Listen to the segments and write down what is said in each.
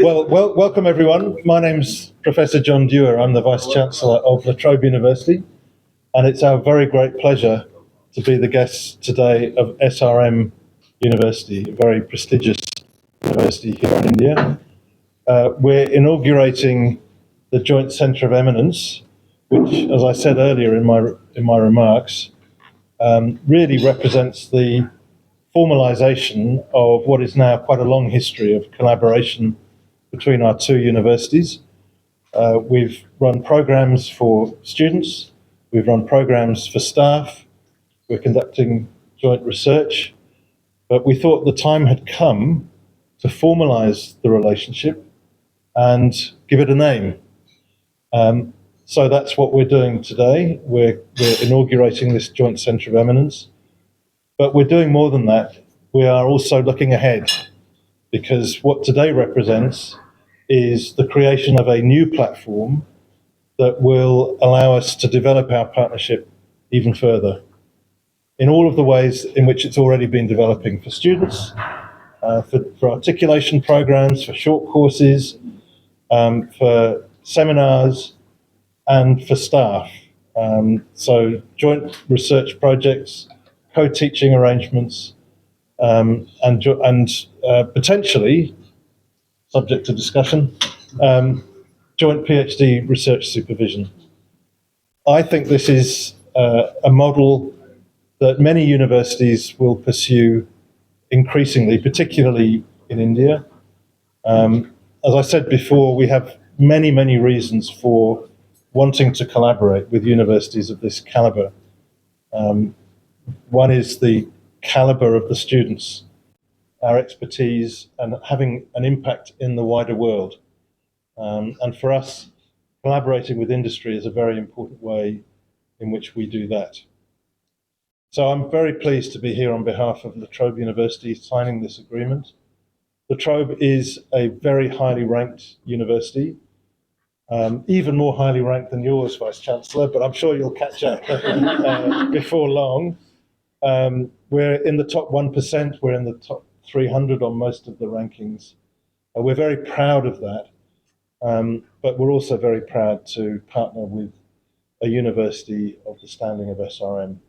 Welcome everyone. My name's Professor John Dewar. I'm the Vice Chancellor of the Trobe University, and it's our very great pleasure to be the guests today of SRM University, a very prestigious university here in India. We're inaugurating the Joint Centre of Eminence, which, as I said earlier in my remarks, really represents the formalisation of what is now quite a long history of collaboration between our two universities. We've run programs for students, we've run programs for staff, we're conducting joint research, but we thought the time had come to formalise the relationship and give it a name. So that's what we're doing today. We're inaugurating this Joint Centre of Eminence, but we're doing more than that. We are also looking ahead, because what today represents is the creation of a new platform that will allow us to develop our partnership even further in all of the ways in which it's already been developing for students, for articulation programs, for short courses, for seminars, and for staff. So joint research projects, co-teaching arrangements, and potentially, subject to discussion, joint PhD research supervision. I think this is a model that many universities will pursue increasingly, particularly in India. As I said before, we have many reasons for wanting to collaborate with universities of this caliber. One is the caliber of the students, our expertise, and having an impact in the wider world. And for us, collaborating with industry is a very important way in which we do that. So I'm very pleased to be here on behalf of La Trobe University signing this agreement. La Trobe is a very highly ranked university, even more highly ranked than yours, Vice Chancellor, but I'm sure you'll catch up before long. We're in the top 1%, we're in the top 300 on most of the rankings. We're very proud of that, but we're also very proud to partner with a university of the standing of SRM.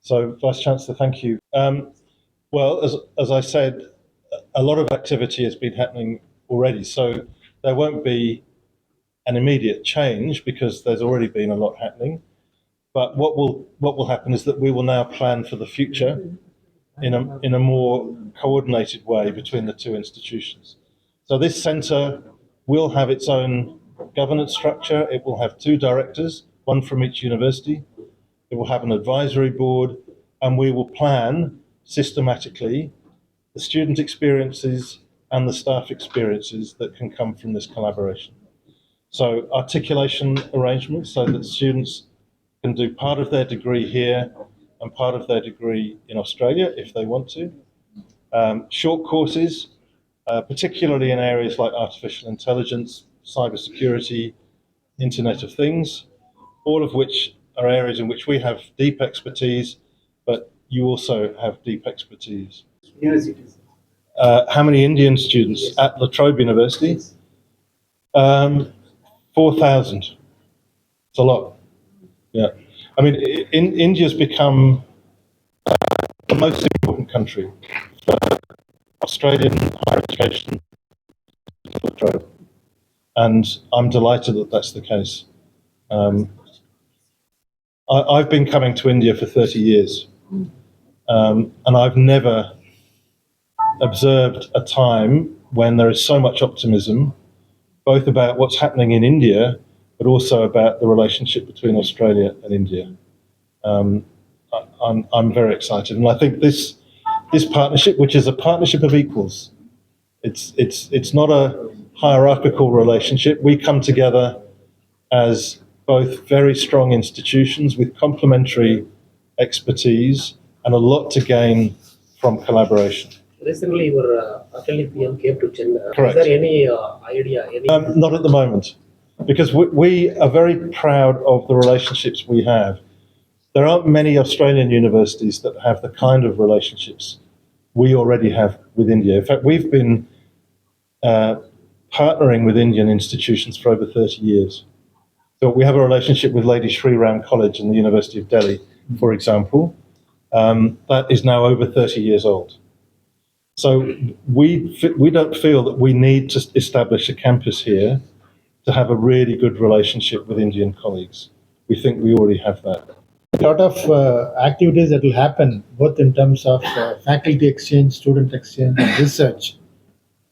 So, Vice Chancellor, thank you. Well, as I said, a lot of activity has been happening already, so there won't be an immediate change because there's already been a lot happening. But what will happen is that we will now plan for the future in a more coordinated way between the two institutions. So this centre will have its own governance structure. It will have two directors, one from each university. It will have an advisory board, and we will plan systematically the student experiences and the staff experiences that can come from this collaboration. So articulation arrangements so that students can do part of their degree here and part of their degree in Australia if they want to. Short courses, particularly in areas like artificial intelligence, cybersecurity, Internet of Things, all of which are areas in which we have deep expertise, but you also have deep expertise. Universities. How many Indian students at La Trobe University? 4,000. It's a lot. Yeah. I mean, India's become the most important country for Australian higher education, and I'm delighted that that's the case. I've been coming to India for 30 years, and I've never observed a time when there is so much optimism, both about what's happening in India, but also about the relationship between Australia and India. I'm very excited, and I think this partnership, which is a partnership of equals, it's not a hierarchical relationship. We come together as both very strong institutions with complementary expertise and a lot to gain from collaboration. Recently, your Attorney PM came to Chennai. Correct. Is there any idea? Not at the moment, because we are very proud of the relationships we have. There aren't many Australian universities that have the kind of relationships we already have with India. In fact, we've been partnering with Indian institutions for over 30 years. So we have a relationship with Lady Shri Ram College in the University of Delhi, for example, that is now over 30 years old. So we don't feel that we need to establish a campus here to have a really good relationship with Indian colleagues. We think we already have that. A lot of activities that will happen both in terms of faculty exchange, student exchange, and research,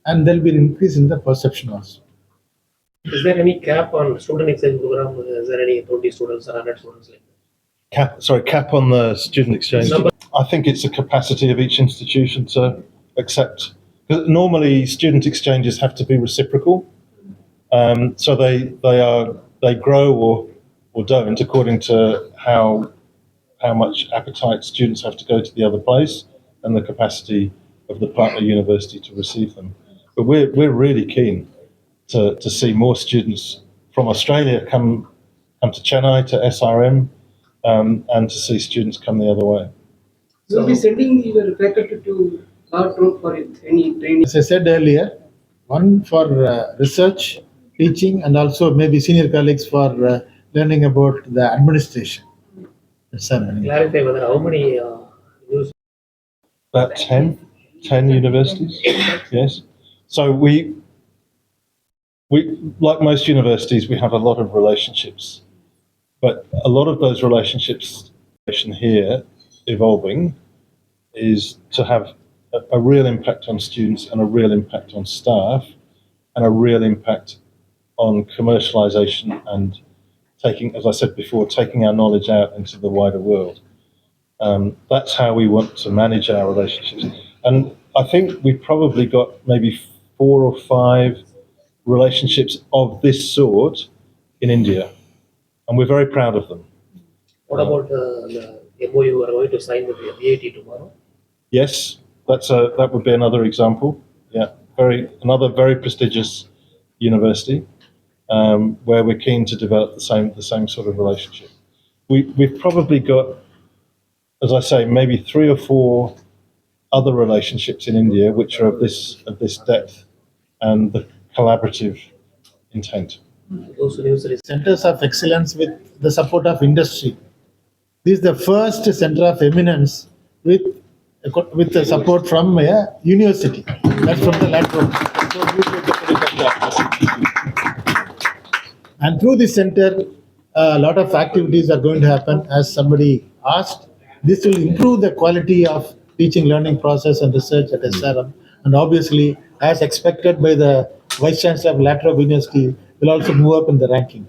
and there'll be an increase in the perception also. Is there any cap on student exchange program? Is there any 20 students or 100 students like that? Cap on the student exchange. Number. I think it's the capacity of each institution to accept. Because normally student exchanges have to be reciprocal, so they grow or don't according to how much appetite students have to go to the other place and the capacity of the partner university to receive them. But we're really keen to see more students from Australia come to Chennai, to SRM, and to see students come the other way. You will be sending your faculty to our Trobe for any training. As I said earlier, one for research, teaching, and also maybe senior colleagues for learning about the administration. That's happening. Clarify whether how many news. About 10 universities, yes. So we like most universities, we have a lot of relationships, but a lot of those relationships here evolving is to have a real impact on students and a real impact on staff and a real impact on commercialization and taking, as I said before, taking our knowledge out into the wider world. That's how we want to manage our relationships. And I think we've probably got maybe 4 or 5 relationships of this sort in India, and we're very proud of them. What about the MOU you are going to sign with the VIT tomorrow? Yes, that would be another example. Yeah, another very prestigious university where we're keen to develop the same sort of relationship. We've probably got, as I say, maybe 3 or 4 other relationships in India which are of this depth and the collaborative intent. Those universities. Centers of excellence with the support of industry. This is the first center of eminence with the support from a university. That's from the lateral. And through this center, a lot of activities are going to happen. As somebody asked, this will improve the quality of teaching learning process and research at SRM. And obviously, as expected by the Vice Chancellor of Trobe University, will also move up in the ranking.